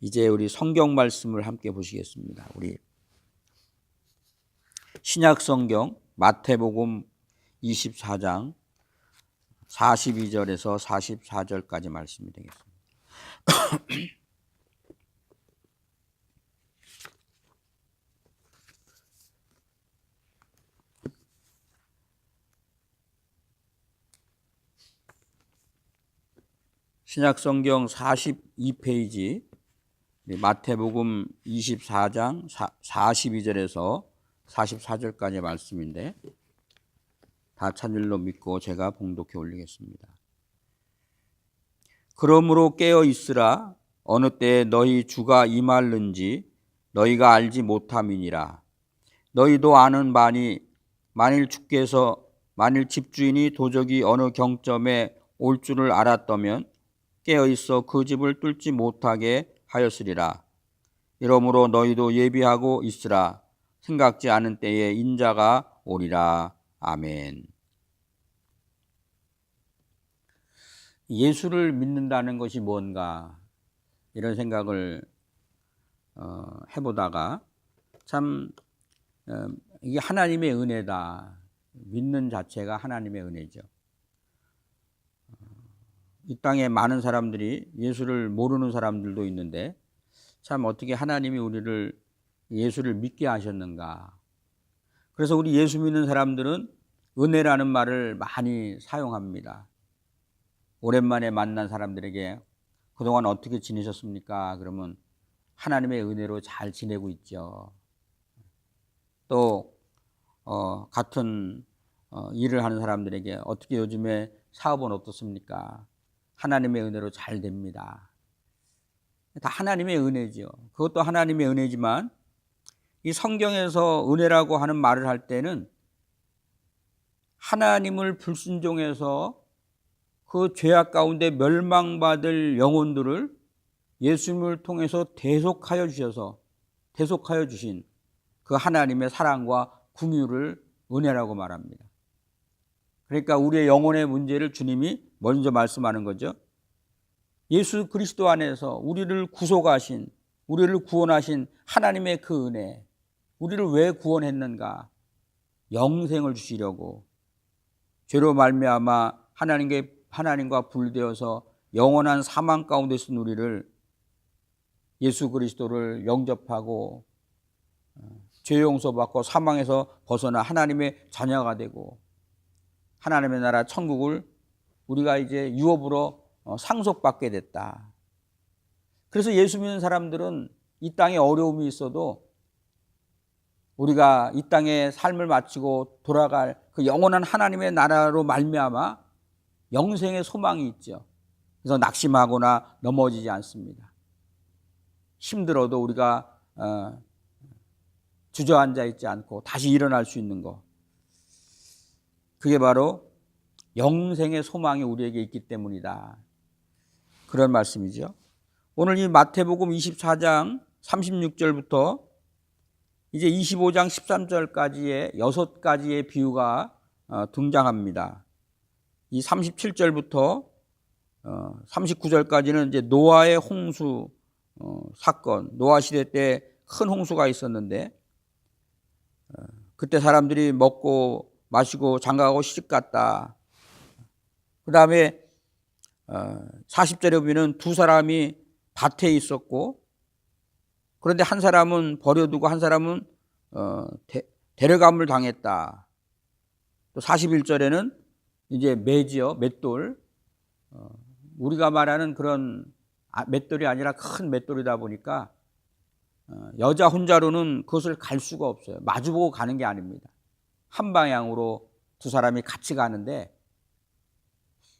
이제 우리 성경 말씀을 함께 보시겠습니다. 우리 신약 성경 마태복음 24장 42절에서 44절까지 말씀이 되겠습니다. 신약 성경 42페이지 마태복음 24장 42절에서 44절까지의 말씀인데 다 찾은 줄로 믿고 제가 봉독해 올리겠습니다. 그러므로 깨어 있으라. 어느 때에 너희 주가 임할는지 너희가 알지 못함이니라. 너희도 아는 바니 만일 집주인이 도적이 어느 경점에 올 줄을 알았다면 깨어 있어 그 집을 뚫지 못하게 하였으리라. 이러므로 너희도 예비하고 있으라. 생각지 않은 때에 인자가 오리라. 아멘. 예수를 믿는다는 것이 뭔가 이런 생각을 해보다가 참 이게 하나님의 은혜다. 믿는 자체가 하나님의 은혜죠. 이 땅에 많은 사람들이 예수를 모르는 사람들도 있는데 참 어떻게 하나님이 우리를 예수를 믿게 하셨는가. 그래서 우리 예수 믿는 사람들은 은혜라는 말을 많이 사용합니다. 오랜만에 만난 사람들에게 그동안 어떻게 지내셨습니까? 그러면 하나님의 은혜로 잘 지내고 있죠. 또 같은 일을 하는 사람들에게 어떻게 요즘에 사업은 어떻습니까? 하나님의 은혜로 잘 됩니다. 다 하나님의 은혜죠. 그것도 하나님의 은혜지만 이 성경에서 은혜라고 하는 말을 할 때는 하나님을 불순종해서 그 죄악 가운데 멸망받을 영혼들을 예수님을 통해서 대속하여 주신 그 하나님의 사랑과 긍휼을 은혜라고 말합니다. 그러니까 우리의 영혼의 문제를 주님이 먼저 말씀하는 거죠. 예수 그리스도 안에서 우리를 구속하신, 우리를 구원하신 하나님의 그 은혜, 우리를 왜 구원했는가? 영생을 주시려고 죄로 말미암아 하나님과 분리되어서 영원한 사망 가운데 있는 우리를 예수 그리스도를 영접하고 죄 용서받고 사망에서 벗어나 하나님의 자녀가 되고 하나님의 나라 천국을 우리가 이제 유업으로 상속받게 됐다. 그래서 예수 믿는 사람들은 이 땅에 어려움이 있어도 우리가 이 땅에 삶을 마치고 돌아갈 그 영원한 하나님의 나라로 말미암아 영생의 소망이 있죠. 그래서 낙심하거나 넘어지지 않습니다. 힘들어도 우리가 주저앉아 있지 않고 다시 일어날 수 있는 것. 그게 바로 영생의 소망이 우리에게 있기 때문이다. 그런 말씀이죠. 오늘 이 마태복음 24장 36절부터 이제 25장 13절까지의 6가지의 비유가 등장합니다. 이 37절부터 39절까지는 이제 노아의 홍수 사건, 노아 시대 때 큰 홍수가 있었는데 그때 사람들이 먹고 마시고 장가가고 시집갔다. 그 다음에 40절에 보면 두 사람이 밭에 있었고 그런데 한 사람은 버려두고 한 사람은 데려감을 당했다. 또 41절에는 이제 매지요, 맷돌. 우리가 말하는 그런 맷돌이 아니라 큰 맷돌이다 보니까 여자 혼자로는 그것을 갈 수가 없어요. 마주보고 가는 게 아닙니다. 한 방향으로 두 사람이 같이 가는데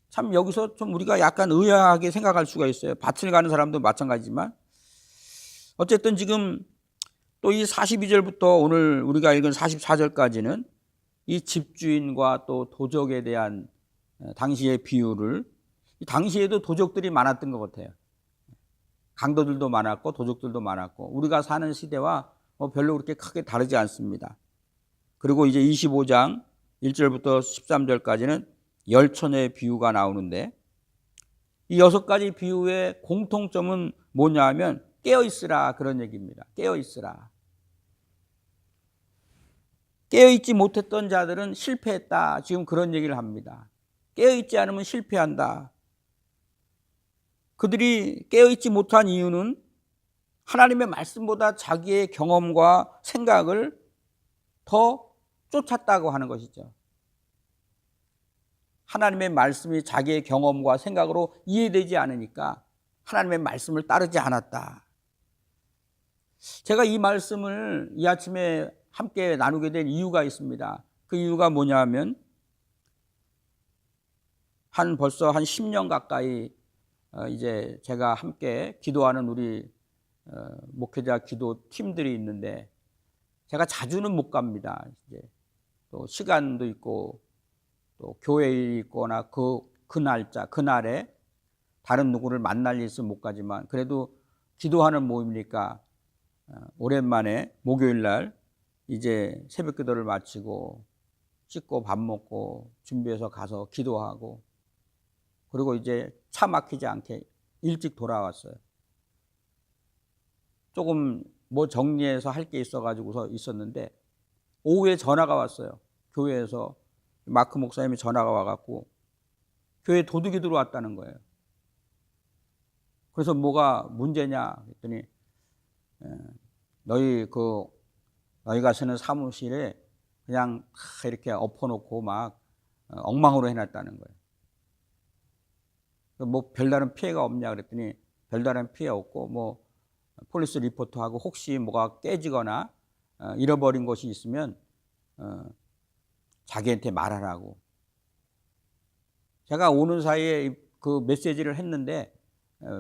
참 여기서 좀 우리가 약간 의아하게 생각할 수가 있어요. 밭을 가는 사람도 마찬가지지만 어쨌든 지금 또 이 42절부터 오늘 우리가 읽은 44절까지는 이 집주인과 또 도적에 대한 당시의 비유를 당시에도 도적들이 많았던 것 같아요. 강도들도 많았고 도적들도 많았고 우리가 사는 시대와 별로 그렇게 크게 다르지 않습니다. 그리고 이제 25장 1절부터 13절까지는 열처녀의 비유가 나오는데 이 6가지 비유의 공통점은 뭐냐 하면 깨어 있으라 그런 얘기입니다. 깨어 있으라. 깨어 있지 못했던 자들은 실패했다. 지금 그런 얘기를 합니다. 깨어 있지 않으면 실패한다. 그들이 깨어 있지 못한 이유는 하나님의 말씀보다 자기의 경험과 생각을 더 쫓았다고 하는 것이죠. 하나님의 말씀이 자기의 경험과 생각으로 이해되지 않으니까 하나님의 말씀을 따르지 않았다. 제가 이 말씀을 이 아침에 함께 나누게 된 이유가 있습니다. 그 이유가 뭐냐면 벌써 한 10년 가까이 이제 제가 함께 기도하는 우리 목회자 기도 팀들이 있는데 제가 자주는 못 갑니다. 이제 또 시간도 있고 또 교회에 있거나 그 날짜 그날에 다른 누구를 만날 일 있으면 못 가지만 그래도 기도하는 모임이니까 오랜만에 목요일 날 이제 새벽 기도를 마치고 씻고 밥 먹고 준비해서 가서 기도하고 그리고 이제 차 막히지 않게 일찍 돌아왔어요. 조금 뭐 정리해서 할 게 있어가지고서 있었는데 오후에 전화가 왔어요. 교회에서 마크 목사님이 전화가 와갖고 교회 도둑이 들어왔다는 거예요. 그래서 뭐가 문제냐 했더니 너희가 쓰는 사무실에 그냥 이렇게 엎어놓고 막 엉망으로 해놨다는 거예요. 뭐 별다른 피해가 없냐 그랬더니 별다른 피해 없고 뭐 폴리스 리포트하고 혹시 뭐가 깨지거나 잃어버린 것이 있으면 자기한테 말하라고. 제가 오는 사이에 그 메시지를 했는데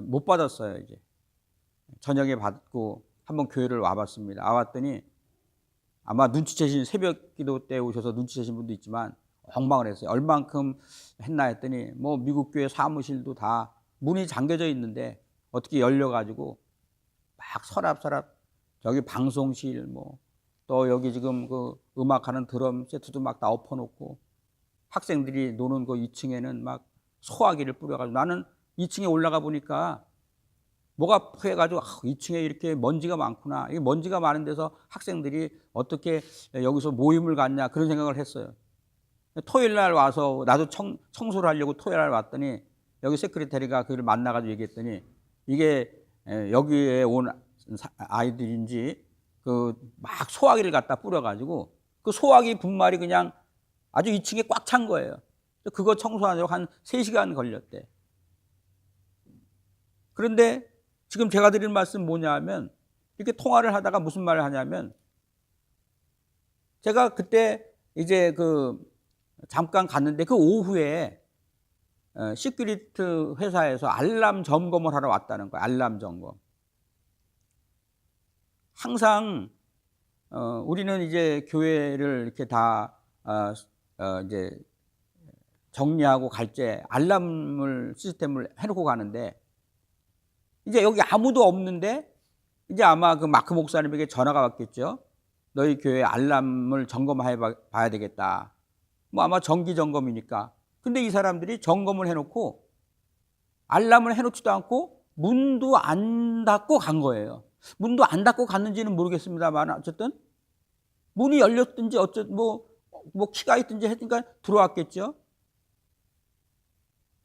못 받았어요. 이제 저녁에 받고 한번 교회를 와봤습니다. 와봤더니 아마 눈치채신 새벽 기도 때 오셔서 눈치채신 분도 있지만 엉망을 했어요. 얼만큼 했나 했더니 뭐 미국 교회 사무실도 다 문이 잠겨져 있는데 어떻게 열려가지고 막 서랍 저기 방송실 뭐 또 여기 지금 그 음악하는 드럼 세트도 막 다 엎어놓고 학생들이 노는 그 2층에는 막 소화기를 뿌려가지고 나는 2층에 올라가 보니까 뭐가 해가지고 2층에 이렇게 먼지가 많구나. 이 먼지가 많은 데서 학생들이 어떻게 여기서 모임을 갖냐 그런 생각을 했어요. 토요일 날 와서 나도 청소를 하려고 토요일 날 왔더니 여기 세크리터리가 그를 만나가지고 얘기했더니 이게 여기에 온 아이들인지 그 막 소화기를 갖다 뿌려가지고 그 소화기 분말이 그냥 아주 2층에 꽉 찬 거예요. 그거 청소하려고 한 3시간 걸렸대. 그런데 지금 제가 드리는 말씀 뭐냐 하면 이렇게 통화를 하다가 무슨 말을 하냐면 제가 그때 이제 그 잠깐 갔는데 그 오후에 시큐리티 회사에서 알람 점검을 하러 왔다는 거예요. 알람 점검. 항상 우리는 이제 교회를 이렇게 다 이제 정리하고 갈 때 알람을 시스템을 해놓고 가는데 이제 여기 아무도 없는데 이제 아마 그 마크 목사님에게 전화가 왔겠죠. 너희 교회 알람을 점검해 봐야 되겠다. 뭐 아마 정기 점검이니까. 근데 이 사람들이 점검을 해놓고 알람을 해놓지도 않고 문도 안 닫고 간 거예요. 문도 안 닫고 갔는지는 모르겠습니다만 어쨌든 문이 열렸든지 뭐 키가 있든지 했으니까 들어왔겠죠.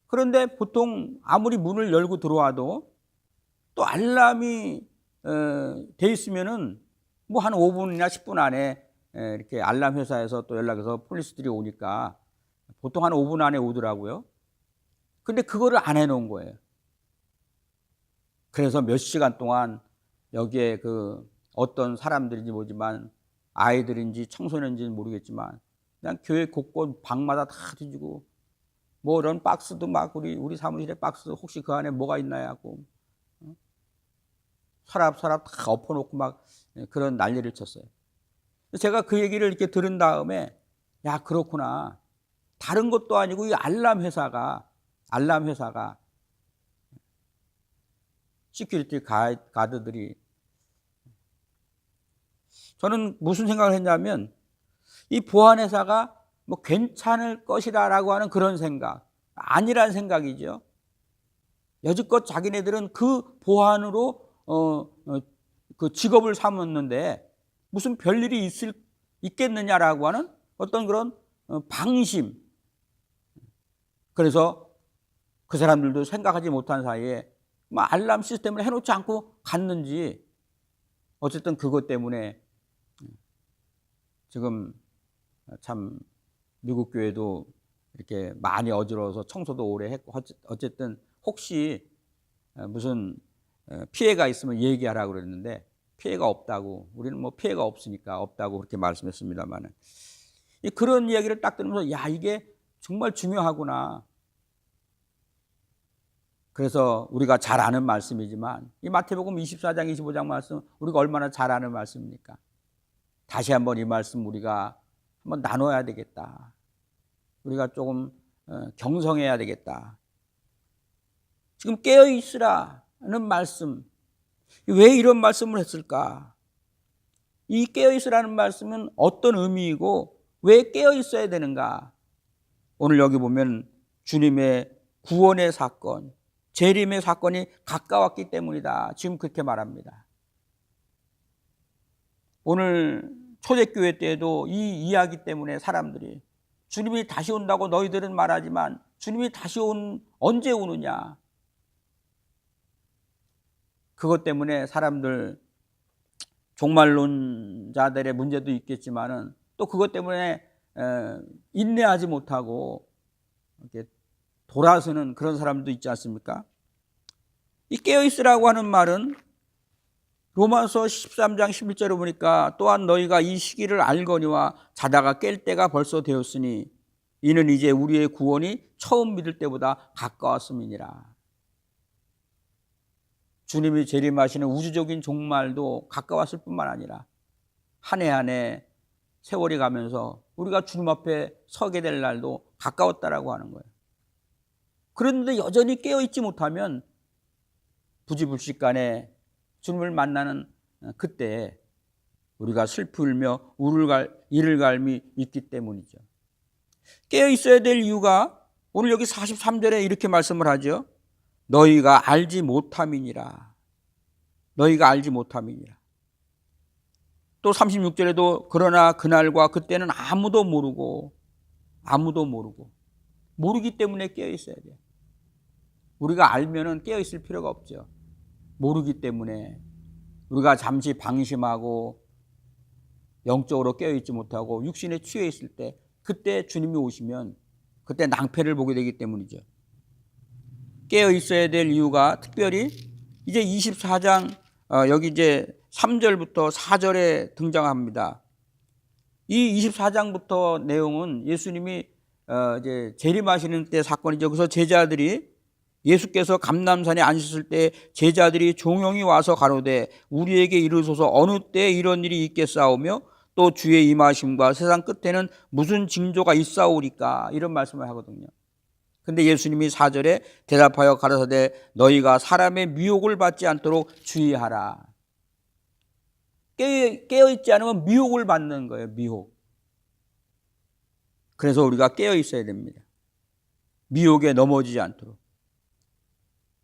그런데 보통 아무리 문을 열고 들어와도 또 알람이 돼 있으면은 뭐 한 5분이나 10분 안에 이렇게 알람 회사에서 또 연락해서 폴리스들이 오니까 보통 한 5분 안에 오더라고요. 근데 그거를 안 해놓은 거예요. 그래서 몇 시간 동안 여기에 그 어떤 사람들인지 모르지만 아이들인지 청소년인지는 모르겠지만 그냥 교회 곳곳 방마다 다 뒤지고 뭐 이런 박스도 막 우리 사무실에 박스 혹시 그 안에 뭐가 있나 하고 서랍 다 엎어놓고 막 그런 난리를 쳤어요. 제가 그 얘기를 이렇게 들은 다음에 야 그렇구나. 다른 것도 아니고 이 알람 회사가 시큐리티 가드들이 저는 무슨 생각을 했냐면 이 보안회사가 뭐 괜찮을 것이다라고 하는 그런 생각 아니란 생각이죠. 여지껏 자기네들은 그 보안으로 그 직업을 삼았는데 무슨 별일이 있겠느냐라고 하는 어떤 그런 방심. 그래서 그 사람들도 생각하지 못한 사이에 뭐 알람 시스템을 해놓지 않고 갔는지 어쨌든 그것 때문에 지금 참 미국 교회도 이렇게 많이 어지러워서 청소도 오래 했고 어쨌든 혹시 무슨 피해가 있으면 얘기하라고 그랬는데 피해가 없다고, 우리는 뭐 피해가 없으니까 없다고 그렇게 말씀했습니다만, 그런 이야기를 딱 들으면서 야, 이게 정말 중요하구나. 그래서 우리가 잘 아는 말씀이지만 이 마태복음 24장 25장 말씀 우리가 얼마나 잘 아는 말씀입니까? 다시 한번 이 말씀 우리가 한번 나눠야 되겠다. 우리가 조금 경성해야 되겠다. 지금 깨어있으라는 말씀, 왜 이런 말씀을 했을까? 이 깨어있으라는 말씀은 어떤 의미이고 왜 깨어있어야 되는가? 오늘 여기 보면 주님의 구원의 사건, 재림의 사건이 가까웠기 때문이다. 지금 그렇게 말합니다. 오늘 초대교회 때에도 이 이야기 때문에 사람들이 주님이 다시 온다고 너희들은 말하지만 주님이 다시 언제 오느냐? 그것 때문에 사람들, 종말론자들의 문제도 있겠지만은 또 그것 때문에 인내하지 못하고 이렇게 돌아서는 그런 사람도 있지 않습니까? 이 깨어있으라고 하는 말은 로마서 13장 11절을 보니까 또한 너희가 이 시기를 알거니와 자다가 깰 때가 벌써 되었으니 이는 이제 우리의 구원이 처음 믿을 때보다 가까웠음이니라. 주님이 재림하시는 우주적인 종말도 가까웠을 뿐만 아니라 한 해 한 해 세월이 가면서 우리가 주님 앞에 서게 될 날도 가까웠다라고 하는 거예요. 그런데 여전히 깨어있지 못하면 부지불식간에 주님을 만나는 그때 우리가 슬프며 이를 갈미 있기 때문이죠. 깨어있어야 될 이유가 오늘 여기 43절에 이렇게 말씀을 하죠. 너희가 알지 못함이니라. 너희가 알지 못함이니라. 또 36절에도 그러나 그날과 그때는 아무도 모르기 때문에 깨어있어야 돼요. 우리가 알면은 깨어있을 필요가 없죠. 모르기 때문에 우리가 잠시 방심하고 영적으로 깨어있지 못하고 육신에 취해 있을 때 그때 주님이 오시면 그때 낭패를 보게 되기 때문이죠. 깨어있어야 될 이유가 특별히 이제 24장 여기 이제 3절부터 4절에 등장합니다. 이 24장부터 내용은 예수님이 이제 재림하시는 때 사건이죠. 그래서 제자들이 예수께서 감람산에 앉으셨을 때 제자들이 종용이 와서 가로되 우리에게 이르소서 어느 때 이런 일이 있겠사오며 또 주의 임하심과 세상 끝에는 무슨 징조가 있사오리까 이런 말씀을 하거든요. 근데 예수님이 4절에 대답하여 가라사대 너희가 사람의 미혹을 받지 않도록 주의하라. 깨어있지 않으면 미혹을 받는 거예요. 미혹. 그래서 우리가 깨어있어야 됩니다. 미혹에 넘어지지 않도록.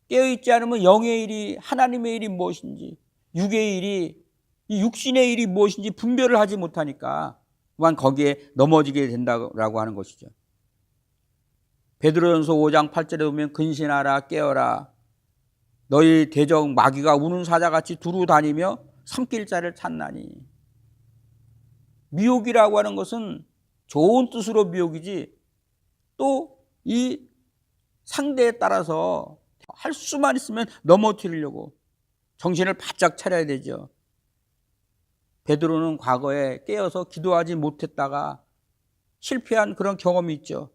깨어있지 않으면 영의 일이 하나님의 일이 무엇인지 육의 일이 이 육신의 일이 무엇인지 분별을 하지 못하니까 그만 거기에 넘어지게 된다고 하는 것이죠. 베드로전서 5장 8절에 보면 근신하라 깨어라 너희 대적 마귀가 우는 사자같이 두루 다니며 삼킬 자를 찾나니. 미혹이라고 하는 것은 좋은 뜻으로 미혹이지 또 이 상대에 따라서 할 수만 있으면 넘어뜨리려고 정신을 바짝 차려야 되죠. 베드로는 과거에 깨어서 기도하지 못했다가 실패한 그런 경험이 있죠.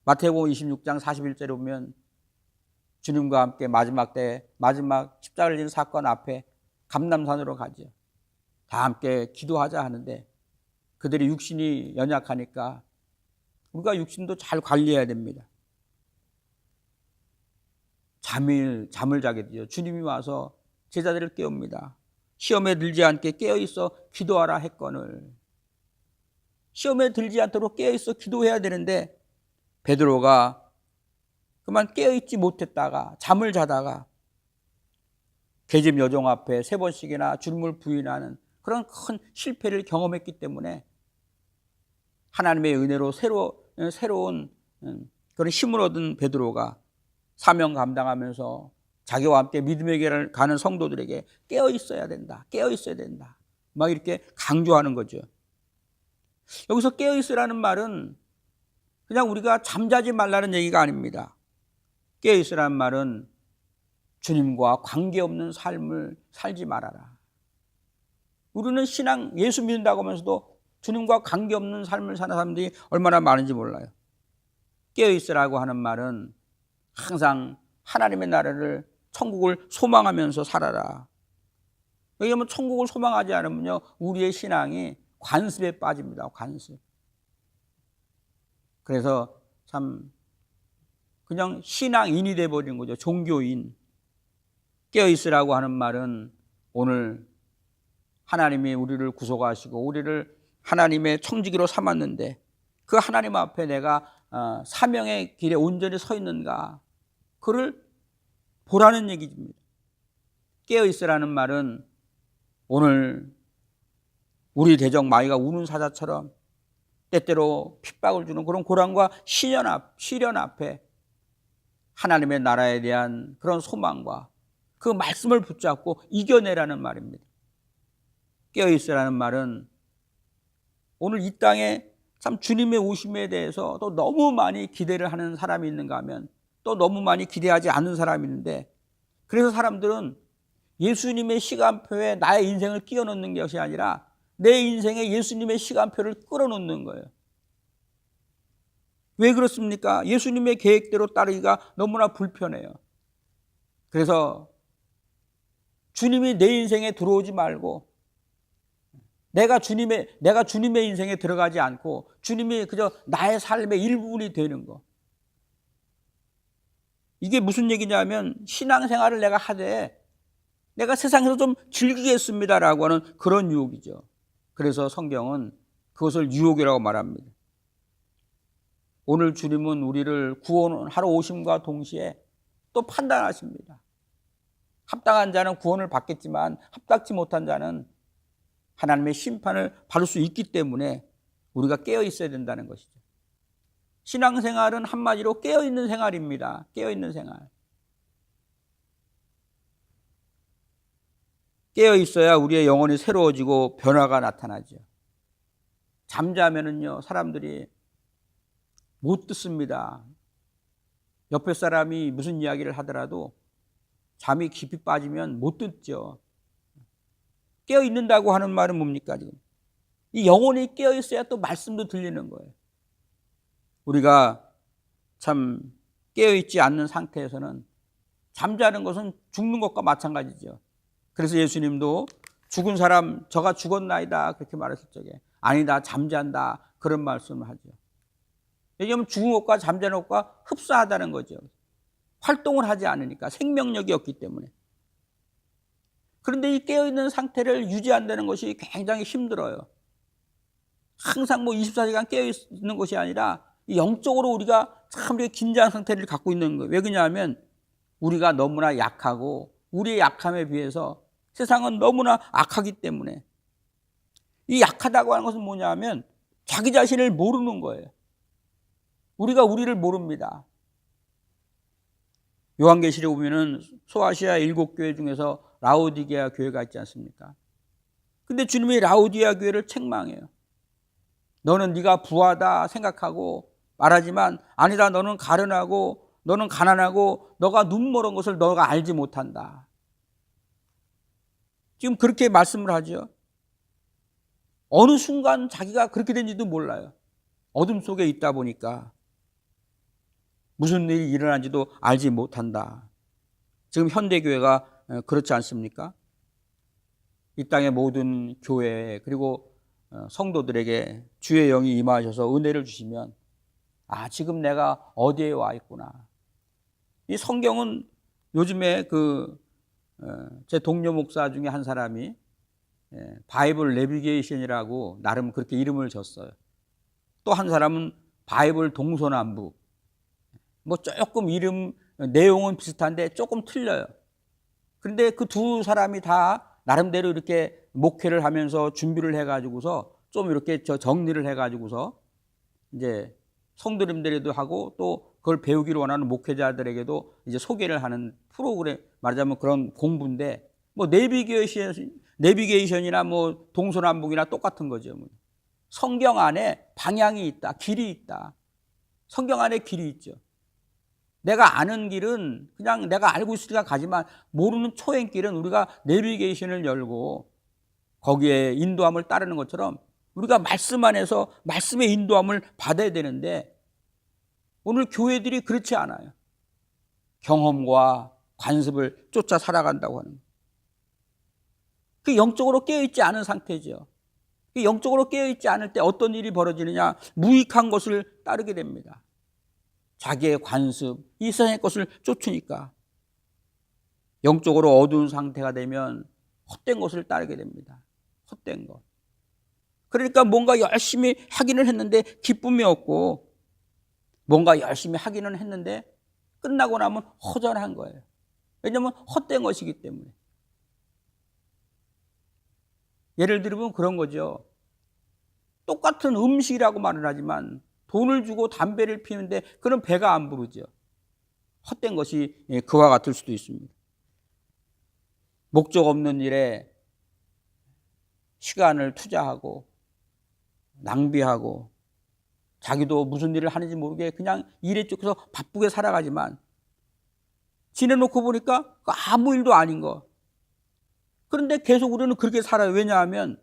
마태복음 26장 41절에 보면 주님과 함께 마지막 십자가를 지는 사건 앞에 감람산으로 가죠. 다 함께 기도하자 하는데 그들이 육신이 연약하니까 우리가 육신도 잘 관리해야 됩니다. 잠을 자게 되죠. 주님이 와서 제자들을 깨웁니다. 시험에 들지 않게 깨어있어 기도하라 했거늘. 시험에 들지 않도록 깨어있어 기도해야 되는데 베드로가 그만 깨어있지 못했다가 잠을 자다가 계집 여종 앞에 3번씩이나 주님을 부인하는 그런 큰 실패를 경험했기 때문에 하나님의 은혜로 새로운 그런 힘을 얻은 베드로가 사명 감당하면서 자기와 함께 믿음의 길을 가는 성도들에게 깨어 있어야 된다. 깨어 있어야 된다. 막 이렇게 강조하는 거죠. 여기서 깨어 있으라는 말은 그냥 우리가 잠자지 말라는 얘기가 아닙니다. 깨어 있으라는 말은 주님과 관계없는 삶을 살지 말아라. 우리는 신앙, 예수 믿는다고 하면서도 주님과 관계없는 삶을 사는 사람들이 얼마나 많은지 몰라요. 깨어있으라고 하는 말은 항상 하나님의 나라를, 천국을 소망하면서 살아라. 왜냐하면 천국을 소망하지 않으면요, 우리의 신앙이 관습에 빠집니다. 관습. 그래서 참 그냥 신앙인이 돼버린 거죠. 종교인. 깨어있으라고 하는 말은 오늘 하나님이 우리를 구속하시고 우리를 하나님의 청지기로 삼았는데 그 하나님 앞에 내가 사명의 길에 온전히 서 있는가, 그를 보라는 얘기입니다. 깨어있으라는 말은 오늘 우리 대적 마귀가 우는 사자처럼 때때로 핍박을 주는 그런 고난과 시련 앞에 하나님의 나라에 대한 그런 소망과 그 말씀을 붙잡고 이겨내라는 말입니다. 깨어있으라는 말은 오늘 이 땅에 참 주님의 오심에 대해서 또 너무 많이 기대를 하는 사람이 있는가 하면 또 너무 많이 기대하지 않는 사람이 있는데, 그래서 사람들은 예수님의 시간표에 나의 인생을 끼워 넣는 것이 아니라 내 인생에 예수님의 시간표를 끌어놓는 거예요. 왜 그렇습니까? 예수님의 계획대로 따르기가 너무나 불편해요. 그래서 주님이 내 인생에 들어오지 말고 내가 주님의 인생에 들어가지 않고 주님이 그저 나의 삶의 일부분이 되는 거. 이게 무슨 얘기냐면 신앙생활을 내가 하되 내가 세상에서 좀 즐기겠습니다라고 하는 그런 유혹이죠. 그래서 성경은 그것을 유혹이라고 말합니다. 오늘 주님은 우리를 구원하러 오심과 동시에 또 판단하십니다. 합당한 자는 구원을 받겠지만 합당치 못한 자는 하나님의 심판을 받을 수 있기 때문에 우리가 깨어 있어야 된다는 것이죠. 신앙생활은 한마디로 깨어있는 생활입니다. 깨어있는 생활. 깨어있어야 우리의 영혼이 새로워지고 변화가 나타나죠. 잠자면은요, 사람들이 못 듣습니다. 옆에 사람이 무슨 이야기를 하더라도 잠이 깊이 빠지면 못 듣죠. 깨어있는다고 하는 말은 뭡니까, 지금? 이 영혼이 깨어있어야 또 말씀도 들리는 거예요. 우리가 참 깨어있지 않는 상태에서는 잠자는 것은 죽는 것과 마찬가지죠. 그래서 예수님도 죽은 사람 저가 죽었나이다 그렇게 말했을 적에 아니다 잠잔다 그런 말씀을 하죠. 왜냐하면 죽은 것과 잠자는 것과 흡사하다는 거죠. 활동을 하지 않으니까, 생명력이 없기 때문에. 그런데 이 깨어있는 상태를 유지한다는 것이 굉장히 힘들어요. 항상 24시간 깨어있는 것이 아니라 영적으로 우리가 참 긴장한 상태를 갖고 있는 거예요. 왜 그러냐면 우리가 너무나 약하고 우리의 약함에 비해서 세상은 너무나 악하기 때문에. 이 약하다고 하는 것은 뭐냐면 자기 자신을 모르는 거예요. 우리가 우리를 모릅니다. 요한계시록에 보면은 소아시아 7교회 중에서 라오디게아 교회가 있지 않습니까? 근데 주님이 라오디게아 교회를 책망해요. 너는 네가 부하다 생각하고 말하지만 아니다, 너는 가련하고 너는 가난하고 너가 눈멀은 것을 너가 알지 못한다. 지금 그렇게 말씀을 하죠. 어느 순간 자기가 그렇게 된지도 몰라요. 어둠 속에 있다 보니까 무슨 일이 일어난지도 알지 못한다. 지금 현대교회가 그렇지 않습니까? 이 땅의 모든 교회 그리고 성도들에게 주의 영이 임하셔서 은혜를 주시면 지금 내가 어디에 와 있구나. 이 성경은 요즘에 제 동료 목사 중에 한 사람이 바이블 내비게이션이라고 나름 그렇게 이름을 줬어요. 또 한 사람은 바이블 동서남북. 조금 이름 내용은 비슷한데 조금 틀려요. 그런데 그 두 사람이 다 나름대로 이렇게 목회를 하면서 준비를 해가지고서 좀 이렇게 정리를 해가지고서 이제 성도님들에도 하고 또 그걸 배우기를 원하는 목회자들에게도 이제 소개를 하는 프로그램, 말하자면 그런 공부인데, 뭐 내비게이션이나 뭐 동서남북이나 똑같은 거죠. 성경 안에 방향이 있다, 길이 있다. 성경 안에 길이 있죠. 내가 아는 길은 그냥 내가 알고 있으니까 가지만, 모르는 초행길은 우리가 내비게이션을 열고 거기에 인도함을 따르는 것처럼 우리가 말씀 안에서 말씀의 인도함을 받아야 되는데, 오늘 교회들이 그렇지 않아요. 경험과 관습을 쫓아 살아간다고 하는 거예요. 그 영적으로 깨어있지 않은 상태죠. 그 영적으로 깨어있지 않을 때 어떤 일이 벌어지느냐, 무익한 것을 따르게 됩니다. 자기의 관습, 이 세상의 것을 쫓으니까. 영적으로 어두운 상태가 되면 헛된 것을 따르게 됩니다. 헛된 것. 그러니까 뭔가 열심히 하기는 했는데 기쁨이 없고, 뭔가 열심히 하기는 했는데 끝나고 나면 허전한 거예요. 왜냐하면 헛된 것이기 때문에. 예를 들면 그런 거죠. 똑같은 음식이라고 말을 하지만 돈을 주고 담배를 피우는데 그런 배가 안 부르죠. 헛된 것이 그와 같을 수도 있습니다. 목적 없는 일에 시간을 투자하고 낭비하고, 자기도 무슨 일을 하는지 모르게 그냥 일에 쫓겨서 바쁘게 살아가지만 지내놓고 보니까 아무 일도 아닌 거. 그런데 계속 우리는 그렇게 살아요. 왜냐하면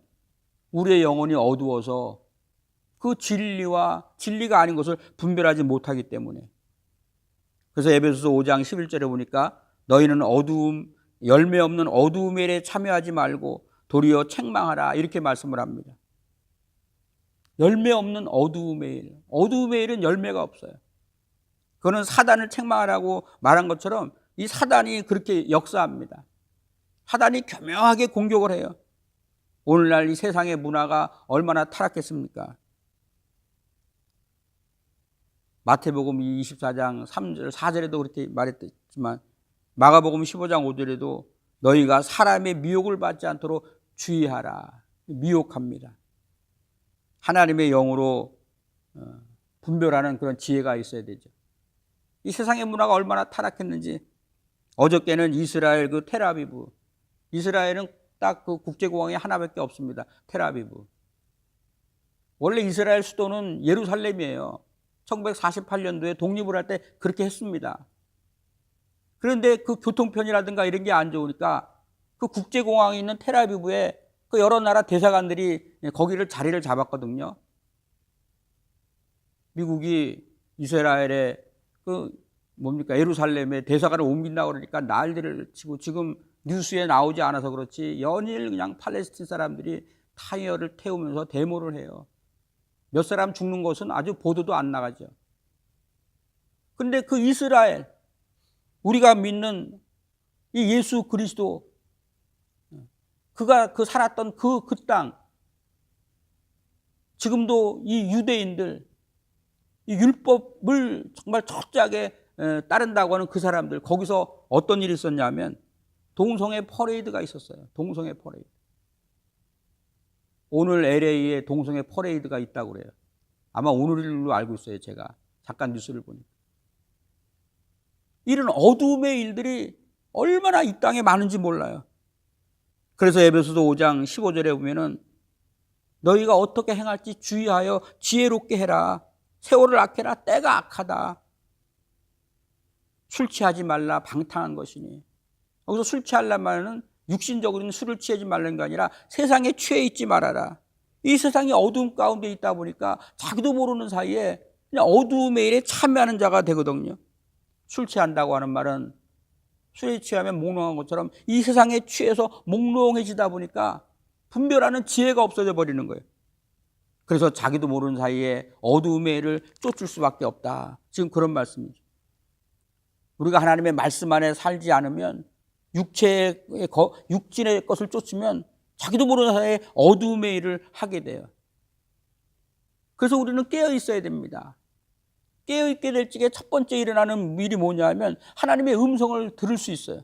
우리의 영혼이 어두워서 그 진리와 진리가 아닌 것을 분별하지 못하기 때문에. 그래서 에베소서 5장 11절에 보니까 너희는 열매 없는 어두움의 일에 참여하지 말고 도리어 책망하라, 이렇게 말씀을 합니다. 열매 없는 어두움의 일. 어두움의 일은 열매가 없어요. 그거는 사단을 책망하라고 말한 것처럼 이 사단이 그렇게 역사합니다. 사단이 교묘하게 공격을 해요. 오늘날 이 세상의 문화가 얼마나 타락했습니까? 마태복음 24장 3절, 4절에도 그렇게 말했지만 마가복음 15장 5절에도 너희가 사람의 미혹을 받지 않도록 주의하라. 미혹합니다. 하나님의 영으로 분별하는 그런 지혜가 있어야 되죠. 이 세상의 문화가 얼마나 타락했는지. 어저께는 이스라엘 그 텔아비브, 이스라엘은 딱 그 국제공항이 하나밖에 없습니다. 텔아비브. 원래 이스라엘 수도는 예루살렘이에요. 1948년도에 독립을 할 때 그렇게 했습니다. 그런데 그 교통편이라든가 이런 게 안 좋으니까 그 국제공항이 있는 텔아비브에 그 여러 나라 대사관들이 거기를 자리를 잡았거든요. 미국이 이스라엘에 예루살렘에 대사관을 옮긴다고 그러니까 난리를 치고, 지금 뉴스에 나오지 않아서 그렇지 연일 그냥 팔레스틴 사람들이 타이어를 태우면서 데모를 해요. 몇 사람 죽는 것은 아주 보도도 안 나가죠. 근데 그 이스라엘, 우리가 믿는 이 예수 그리스도, 그가 살았던 그 땅, 지금도 이 유대인들, 이 율법을 정말 철저하게 따른다고 하는 그 사람들, 거기서 어떤 일이 있었냐면 동성애 퍼레이드가 있었어요. 동성애 퍼레이드. 오늘 LA에 동성애 퍼레이드가 있다고 그래요. 아마 오늘일로 알고 있어요. 제가 잠깐 뉴스를 보니까. 이런 어두움의 일들이 얼마나 이 땅에 많은지 몰라요. 그래서 에베소서 5장 15절에 보면은 너희가 어떻게 행할지 주의하여 지혜롭게 해라. 세월을 아껴라. 때가 악하다. 술 취하지 말라. 방탕한 것이니. 여기서 술 취하려는 말은 육신적으로는 술을 취하지 말라는 게 아니라 세상에 취해 있지 말아라. 이 세상이 어두움 가운데 있다 보니까 자기도 모르는 사이에 그냥 어두움의 일에 참여하는 자가 되거든요. 술 취한다고 하는 말은 술에 취하면 몽롱한 것처럼 이 세상에 취해서 몽롱해지다 보니까 분별하는 지혜가 없어져 버리는 거예요. 그래서 자기도 모르는 사이에 어두움의 일을 쫓을 수밖에 없다. 지금 그런 말씀이죠. 우리가 하나님의 말씀 안에 살지 않으면 육신의 것을 쫓으면 자기도 모르는 사이에 어두움의 일을 하게 돼요. 그래서 우리는 깨어 있어야 됩니다. 깨어있게 될 적에 첫 번째 일어나는 일이 뭐냐면 하나님의 음성을 들을 수 있어요.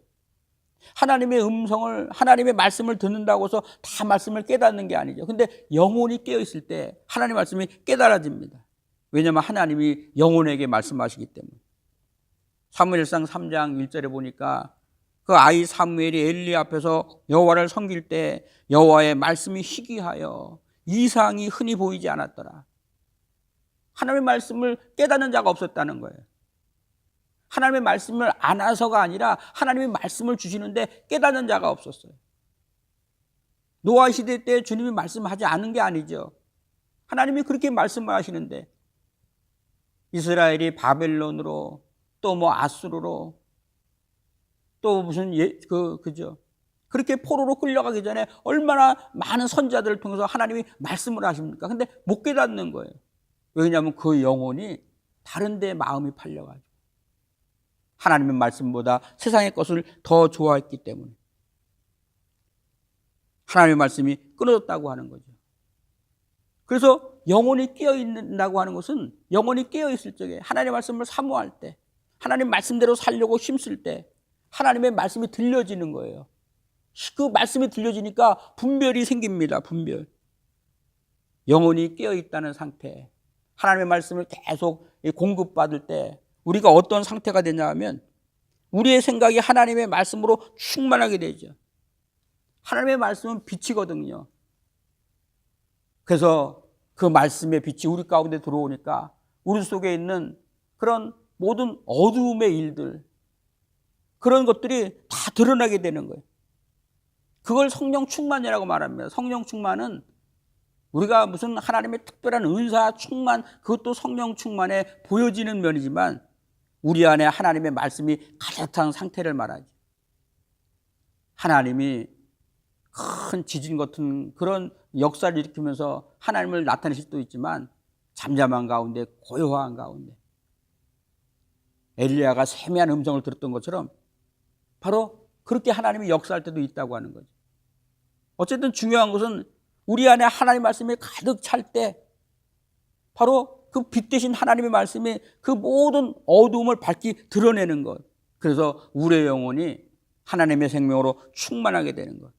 하나님의 음성을, 하나님의 말씀을 듣는다고 해서 다 말씀을 깨닫는 게 아니죠. 근데 영혼이 깨어있을 때 하나님의 말씀이 깨달아집니다. 왜냐하면 하나님이 영혼에게 말씀하시기 때문에. 사무엘상 3장 1절에 보니까 그 아이 사무엘이 엘리 앞에서 여호와를 섬길 때 여호와의 말씀이 희귀하여 이상이 흔히 보이지 않았더라. 하나님의 말씀을 깨닫는 자가 없었다는 거예요. 하나님의 말씀을 안 해서가 아니라 하나님의 말씀을 주시는데 깨닫는 자가 없었어요. 노아 시대 때 주님이 말씀하지 않은 게 아니죠. 하나님이 그렇게 말씀하시는데 이스라엘이 바벨론으로 또 뭐 아수르로 또 무슨 그죠? 그렇게 포로로 끌려가기 전에 얼마나 많은 선자들을 통해서 하나님이 말씀을 하십니까? 근데 못 깨닫는 거예요. 왜냐하면 그 영혼이 다른 데 마음이 팔려가지고 하나님의 말씀보다 세상의 것을 더 좋아했기 때문에 하나님의 말씀이 끊어졌다고 하는 거죠. 그래서 영혼이 깨어있는다고 하는 것은 영혼이 깨어있을 적에 하나님의 말씀을 사모할 때 하나님 말씀대로 살려고 힘쓸 때 하나님의 말씀이 들려지는 거예요. 그 말씀이 들려지니까 분별이 생깁니다. 분별. 영혼이 깨어있다는 상태. 하나님의 말씀을 계속 공급받을 때 우리가 어떤 상태가 되냐 하면 우리의 생각이 하나님의 말씀으로 충만하게 되죠. 하나님의 말씀은 빛이거든요. 그래서 그 말씀의 빛이 우리 가운데 들어오니까 우리 속에 있는 그런 모든 어두움의 일들, 그런 것들이 다 드러나게 되는 거예요. 그걸 성령 충만이라고 말합니다. 성령 충만은 우리가 무슨 하나님의 특별한 은사 충만, 그것도 성령 충만에 보여지는 면이지만 우리 안에 하나님의 말씀이 가득 찬 상태를 말하죠. 하나님이 큰 지진 같은 그런 역사를 일으키면서 하나님을 나타내실 수도 있지만 잠잠한 가운데, 고요한 가운데 엘리야가 세미한 음성을 들었던 것처럼 바로 그렇게 하나님이 역사할 때도 있다고 하는 거죠. 어쨌든 중요한 것은 우리 안에 하나님의 말씀이 가득 찰 때 바로 그 빛 대신 하나님의 말씀이 그 모든 어두움을 밝히 드러내는 것. 그래서 우리의 영혼이 하나님의 생명으로 충만하게 되는 것.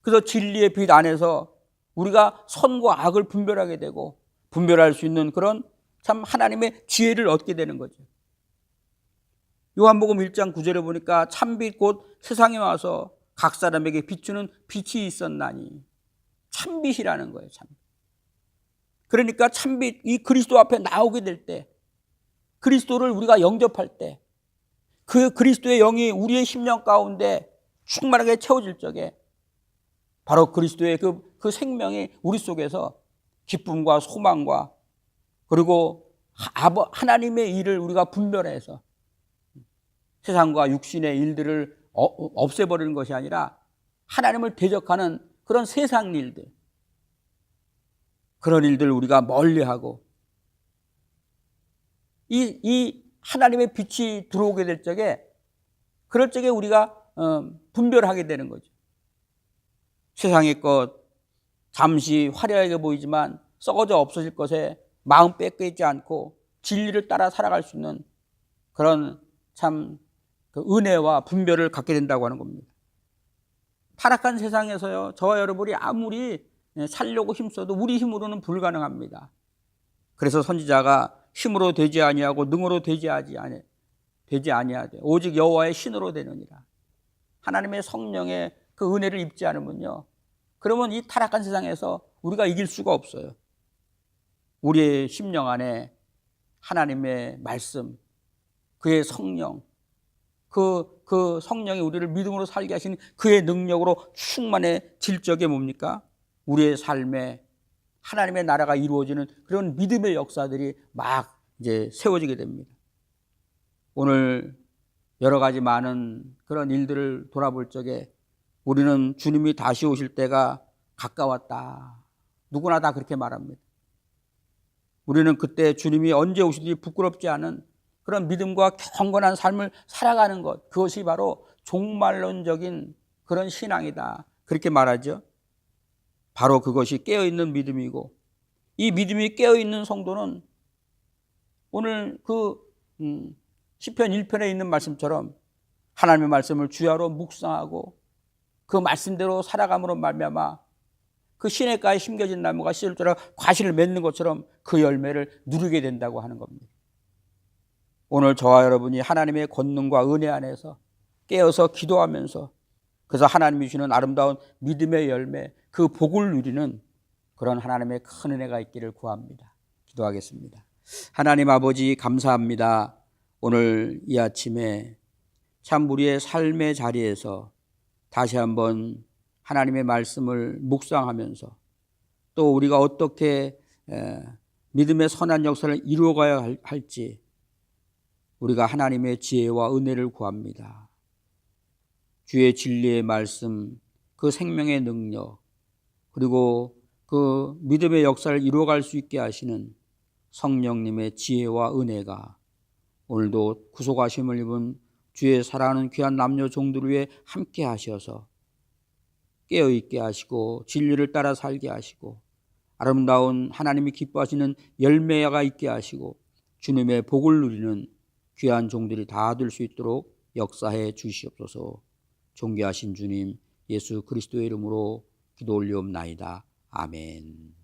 그래서 진리의 빛 안에서 우리가 선과 악을 분별하게 되고 분별할 수 있는 그런 참 하나님의 지혜를 얻게 되는 거죠. 요한복음 1장 9절에 보니까 참빛 곧 세상에 와서 각 사람에게 비추는 빛이 있었나니. 참빛이라는 거예요. 참. 그러니까 참빛, 이 그리스도 앞에 나오게 될 때, 그리스도를 우리가 영접할 때, 그 그리스도의 영이 우리의 심령 가운데 충만하게 채워질 적에 바로 그리스도의 그 생명이 우리 속에서 기쁨과 소망과 그리고 하나님의 일을 우리가 분별해서 세상과 육신의 일들을 없애버리는 것이 아니라 하나님을 대적하는 그런 세상 일들, 그런 일들을 우리가 멀리하고 이 하나님의 빛이 들어오게 될 적에 그럴 적에 우리가 분별하게 되는 거죠. 세상의 것 잠시 화려하게 보이지만 썩어져 없어질 것에 마음 뺏기지 않고 진리를 따라 살아갈 수 있는 그런 참 그 은혜와 분별을 갖게 된다고 하는 겁니다. 타락한 세상에서요, 저와 여러분이 아무리 살려고 힘써도 우리 힘으로는 불가능합니다. 그래서 선지자가 힘으로 되지 아니하고 능으로 되지 아니하되 오직 여호와의 신으로 되느니라. 하나님의 성령의 그 은혜를 입지 않으면요, 그러면 이 타락한 세상에서 우리가 이길 수가 없어요. 우리의 심령 안에 하나님의 말씀, 그의 성령, 그 성령이 우리를 믿음으로 살게 하시는 그의 능력으로 충만해질 적에 뭡니까? 우리의 삶에 하나님의 나라가 이루어지는 그런 믿음의 역사들이 막 이제 세워지게 됩니다. 오늘 여러 가지 많은 그런 일들을 돌아볼 적에 우리는 주님이 다시 오실 때가 가까웠다. 누구나 다 그렇게 말합니다. 우리는 그때 주님이 언제 오실지 부끄럽지 않은 그런 믿음과 경건한 삶을 살아가는 것, 그것이 바로 종말론적인 그런 신앙이다. 그렇게 말하죠. 바로 그것이 깨어있는 믿음이고, 이 믿음이 깨어있는 성도는 오늘 그 시편 1편에 있는 말씀처럼 하나님의 말씀을 주야로 묵상하고 그 말씀대로 살아감으로 말미암아 그 시냇가에 심겨진 나무가 씨를 과실을 맺는 것처럼 그 열매를 누리게 된다고 하는 겁니다. 오늘 저와 여러분이 하나님의 권능과 은혜 안에서 깨어서 기도하면서 그래서 하나님이 주시는 아름다운 믿음의 열매, 그 복을 누리는 그런 하나님의 큰 은혜가 있기를 구합니다. 기도하겠습니다. 하나님 아버지 감사합니다. 오늘 이 아침에 참 우리의 삶의 자리에서 다시 한번 하나님의 말씀을 묵상하면서 또 우리가 어떻게 믿음의 선한 역사를 이루어가야 할지 우리가 하나님의 지혜와 은혜를 구합니다. 주의 진리의 말씀, 그 생명의 능력, 그리고 그 믿음의 역사를 이루어갈 수 있게 하시는 성령님의 지혜와 은혜가 오늘도 구속하심을 입은 주의 사랑하는 귀한 남녀 종들을 위해 함께 하셔서 깨어있게 하시고 진리를 따라 살게 하시고 아름다운 하나님이 기뻐하시는 열매가 있게 하시고 주님의 복을 누리는 귀한 종들이 다 될 수 있도록 역사해 주시옵소서. 존귀하신 주님 예수 그리스도의 이름으로 기도 올리옵나이다. 아멘.